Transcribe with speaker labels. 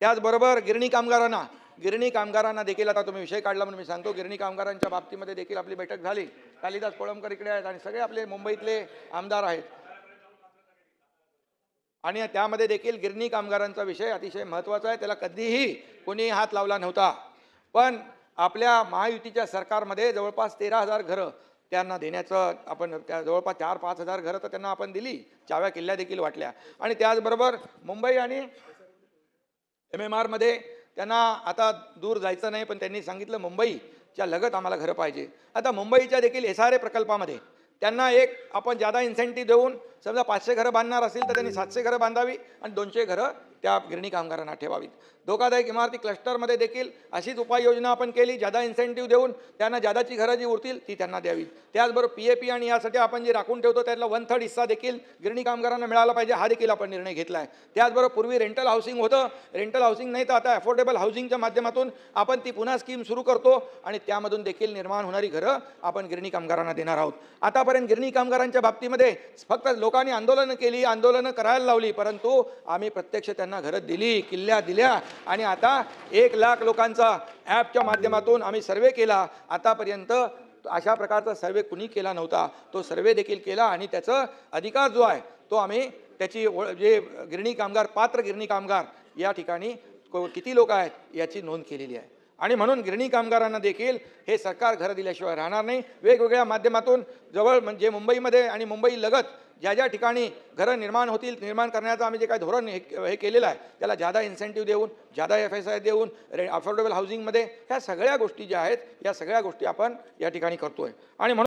Speaker 1: त्याचबरोबर गिरणी कामगारांना देखील आता तुम्ही विषय काढला म्हणून मी सांगतो, गिरणी कामगारांच्या बाबतीमध्ये देखील आपली बैठक झाली. कालिदास कोळंबकर इकडे आहेत आणि सगळे आपले मुंबईतले आमदार आहेत आणि त्यामध्ये देखील गिरणी कामगारांचा विषय अतिशय महत्त्वाचा आहे. त्याला कधीही कोणी हात लावला नव्हता, पण आपल्या महायुतीच्या सरकारमध्ये जवळपास 13,000 घरं त्यांना देण्याचं आपण जवळपास 4-5 हजार घरं तर त्यांना आपण दिली, चाव्या किल्ल्या देखील वाटल्या. आणि त्याचबरोबर मुंबई आणि MMR मध्ये त्यांना आता दूर जायचं नाही, पण त्यांनी सांगितलं मुंबईच्या लगत आम्हाला घरं पाहिजे. आता मुंबईच्या देखील SRA प्रकल्पामध्ये त्यांना एक आपण जादा इन्सेंटिव्ह देऊन, समजा 500 घरं बांधणार असेल तर त्यांनी 700 घरं बांधावी आणि 200 घरं त्या गिरणी कामगारांना ठेवावीत. धोकादायक इमारती क्लस्टरमध्ये देखील अशीच उपाययोजना आपण केली, जादा इन्सेंटिव्ह देऊन त्यांना जादाची घरं जी उरतील ती त्यांना द्यावी. त्याचबरोबर PAP आणि यासाठी आपण जे राखून ठेवतो त्यातला 1/3 हिस्सा देखील गिरणी कामगारांना मिळाला पाहिजे, हा देखील आपण निर्णय घेतला आहे. त्याचबरोबर पूर्वी रेंटल हाऊसिंग होतं, रेंटल हाऊसिंग नाही तर आता अफोर्डेबल हाऊसिंगच्या माध्यमातून आपण ती पुन्हा स्कीम सुरू करतो आणि त्यामधून देखील निर्माण होणारी घरं आपण गिरणी कामगारांना देणार आहोत. आतापर्यंत गिरणी कामगारांच्या बाबतीमध्ये फक्त लोकांनी आंदोलनं केली, आंदोलनं करायला लावली, परंतु आम्ही प्रत्यक्ष त्यांना घरं दिली, किल्ल्या दिल्या आणि आता 1 लाख लोकांचा ॲपच्या माध्यमातून आम्ही सर्वे केला. आतापर्यंत अशा प्रकारचा सर्वे कुणी केला नव्हता, तो सर्वे देखील केला आणि त्याचा अधिकार जो आहे तो आम्ही त्याची जे गिरणी कामगार पात्र गिरणी कामगार या ठिकाणी किती लोक आहेत याची नोंद केलेली आहे. आणि म्हणून गिरणी कामगारांना देखील हे सरकार घरं दिल्याशिवाय राहणार नाही. वेगवेगळ्या माध्यमातून जवळ म्हणजे मुंबईमध्ये आणि मुंबई लगत ज्या ज्या ठिकाणी घरं निर्माण होतील, निर्माण करण्याचं आम्ही जे काही धोरण हे केलेलं आहे त्याला जादा इन्सेंटिव्ह देऊन, जादा FSI देऊन, अफोर्डेबल हाऊसिंगमध्ये ह्या सगळ्या गोष्टी ज्या आहेत या सगळ्या गोष्टी आपण या ठिकाणी करतोय. आणि म्हणून